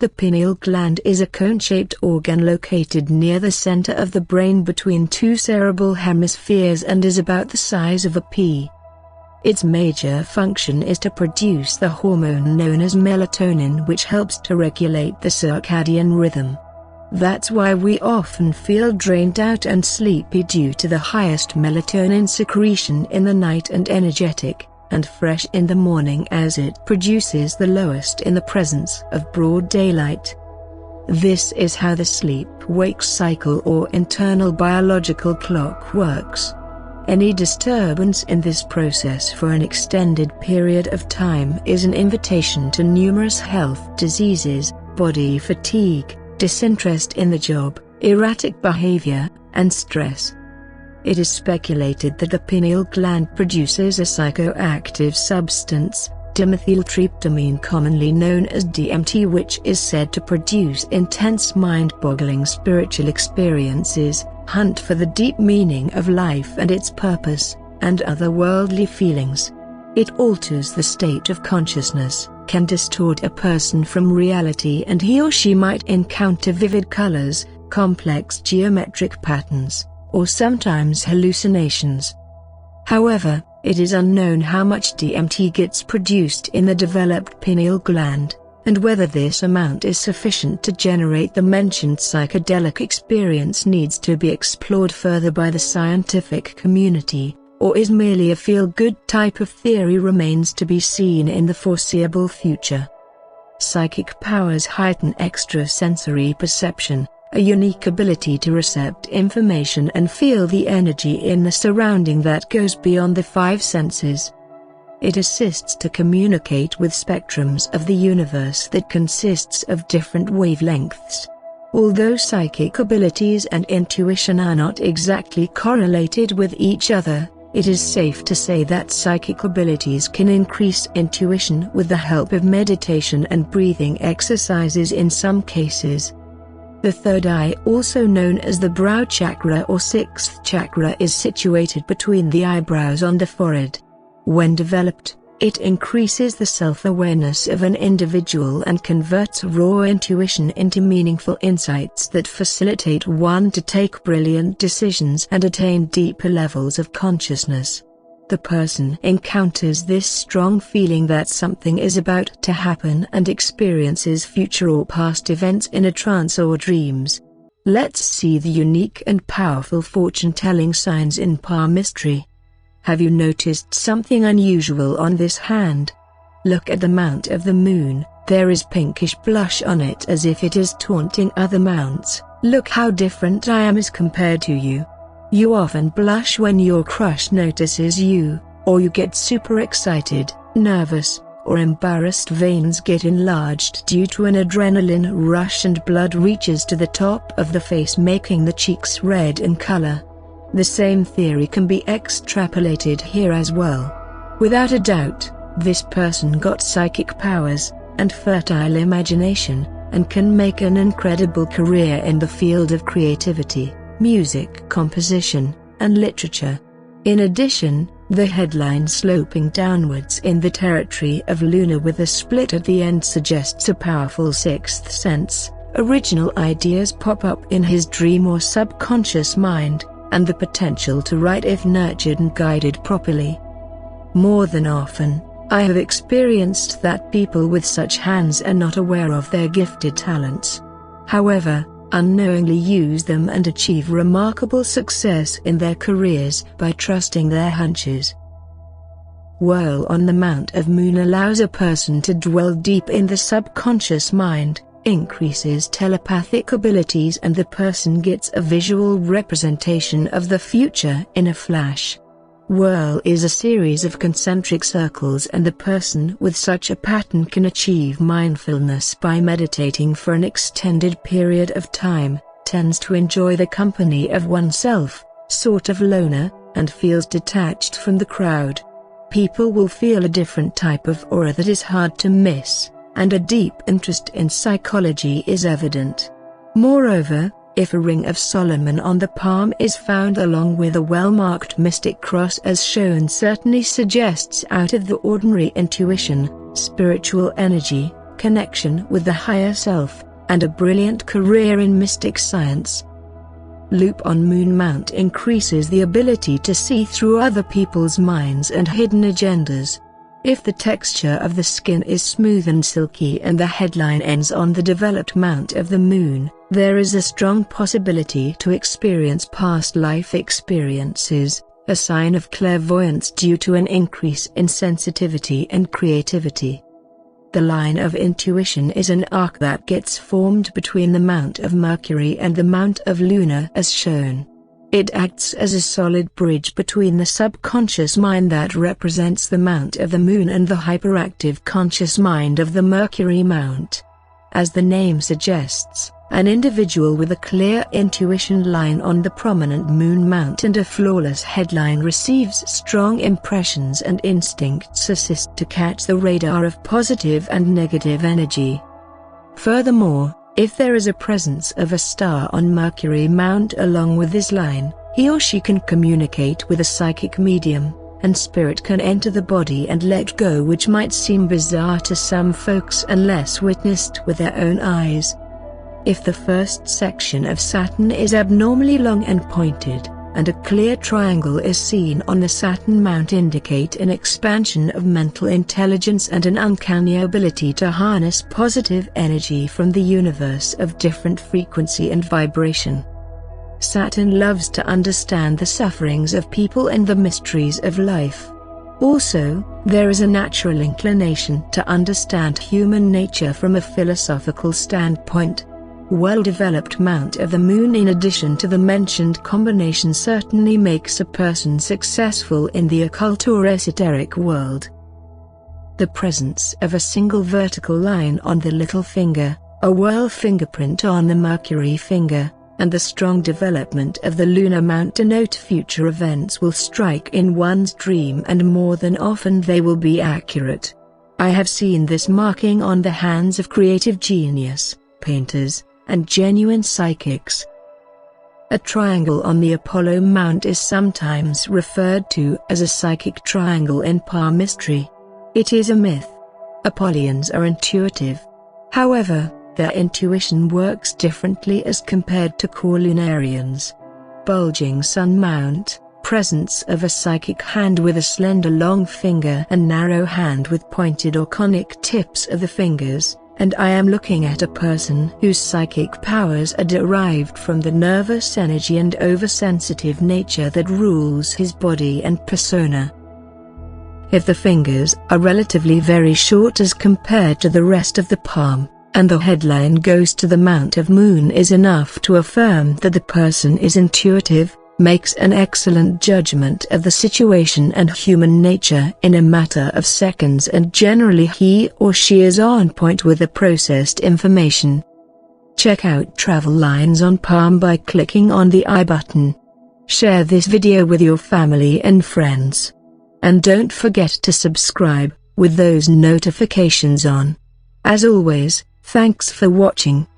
The pineal gland is a cone-shaped organ located near the center of the brain between two cerebral hemispheres and is about the size of a pea. Its major function is to produce the hormone known as melatonin, which helps to regulate the circadian rhythm. That's why we often feel drained out and sleepy due to the highest melatonin secretion in the night and energetic and fresh in the morning as it produces the lowest in the presence of broad daylight. This is how the sleep-wake cycle or internal biological clock works. Any disturbance in this process for an extended period of time is an invitation to numerous health diseases, body fatigue, disinterest in the job, erratic behavior, and stress. It is speculated that the pineal gland produces a psychoactive substance, dimethyltryptamine, commonly known as DMT, which is said to produce intense mind-boggling spiritual experiences, hunt for the deep meaning of life and its purpose, and otherworldly feelings. It alters the state of consciousness, can distort a person from reality, and he or she might encounter vivid colors, complex geometric patterns, or sometimes hallucinations. However, it is unknown how much DMT gets produced in the developed pineal gland, and whether this amount is sufficient to generate the mentioned psychedelic experience needs to be explored further by the scientific community, or is merely a feel-good type of theory remains to be seen in the foreseeable future. Psychic powers heighten extrasensory perception, a unique ability to recept information and feel the energy in the surrounding that goes beyond the five senses. It assists to communicate with spectrums of the universe that consists of different wavelengths. Although psychic abilities and intuition are not exactly correlated with each other, it is safe to say that psychic abilities can increase intuition with the help of meditation and breathing exercises in some cases. The third eye, also known as the brow chakra or sixth chakra, is situated between the eyebrows on the forehead. When developed, it increases the self-awareness of an individual and converts raw intuition into meaningful insights that facilitate one to take brilliant decisions and attain deeper levels of consciousness. The person encounters this strong feeling that something is about to happen and experiences future or past events in a trance or dreams. Let's see the unique and powerful fortune-telling signs in palmistry. Have you noticed something unusual on this hand? Look at the mount of the moon. There is pinkish blush on it as if it is taunting other mounts. Look how different I am as compared to you. You often blush when your crush notices you, or you get super excited, nervous, or embarrassed. Veins get enlarged due to an adrenaline rush and blood reaches to the top of the face, making the cheeks red in color. The same theory can be extrapolated here as well. Without a doubt, this person got psychic powers and fertile imagination, and can make an incredible career in the field of creativity, music composition, and literature. In addition, the headline sloping downwards in the territory of Luna with a split at the end suggests a powerful sixth sense. Original ideas pop up in his dream or subconscious mind, and the potential to write if nurtured and guided properly. More than often, I have experienced that people with such hands are not aware of their gifted talents. However, unknowingly use them and achieve remarkable success in their careers by trusting their hunches. Whirl on the Mount of Moon allows a person to dwell deep in the subconscious mind, increases telepathic abilities, and the person gets a visual representation of the future in a flash. Whirl is a series of concentric circles, and the person with such a pattern can achieve mindfulness by meditating for an extended period of time, tends to enjoy the company of oneself, sort of loner, and feels detached from the crowd. People will feel a different type of aura that is hard to miss, and a deep interest in psychology is evident. Moreover, if a ring of Solomon on the palm is found along with a well-marked mystic cross as shown, certainly suggests out of the ordinary intuition, spiritual energy, connection with the higher self, and a brilliant career in mystic science. Loop on Moon Mount increases the ability to see through other people's minds and hidden agendas. If the texture of the skin is smooth and silky and the headline ends on the developed mount of the moon, there is a strong possibility to experience past life experiences, a sign of clairvoyance due to an increase in sensitivity and creativity. The line of intuition is an arc that gets formed between the mount of Mercury and the mount of Luna as shown. It acts as a solid bridge between the subconscious mind that represents the mount of the moon and the hyperactive conscious mind of the Mercury mount. As the name suggests, an individual with a clear intuition line on the prominent moon mount and a flawless headline receives strong impressions, and instincts assist to catch the radar of positive and negative energy. Furthermore, if there is a presence of a star on Mercury mount along with this line, he or she can communicate with a psychic medium, and spirit can enter the body and let go, which might seem bizarre to some folks unless witnessed with their own eyes. If the first section of Saturn is abnormally long and pointed, and a clear triangle is seen on the Saturn mount, indicate an expansion of mental intelligence and an uncanny ability to harness positive energy from the universe of different frequency and vibration. Saturn loves to understand the sufferings of people and the mysteries of life. Also, there is a natural inclination to understand human nature from a philosophical standpoint. Well-developed mount of the moon in addition to the mentioned combination certainly makes a person successful in the occult or esoteric world. The presence of a single vertical line on the little finger, a whirl fingerprint on the Mercury finger, and the strong development of the lunar mount denote future events will strike in one's dream, and more than often they will be accurate. I have seen this marking on the hands of creative genius, painters, and genuine psychics. A triangle on the Apollo mount is sometimes referred to as a psychic triangle in palmistry. It is a myth. Apollonians are intuitive. However, their intuition works differently as compared to core lunarians. Bulging sun mount, presence of a psychic hand with a slender long finger and narrow hand with pointed or conic tips of the fingers, and I am looking at a person whose psychic powers are derived from the nervous energy and oversensitive nature that rules his body and persona. If the fingers are relatively very short as compared to the rest of the palm, and the headline goes to the mount of moon, is enough to affirm that the person is intuitive, makes an excellent judgment of the situation and human nature in a matter of seconds, and generally he or she is on point with the processed information. Check out travel lines on palm by clicking on the I button. Share this video with your family and friends. And don't forget to subscribe, with those notifications on. As always, thanks for watching.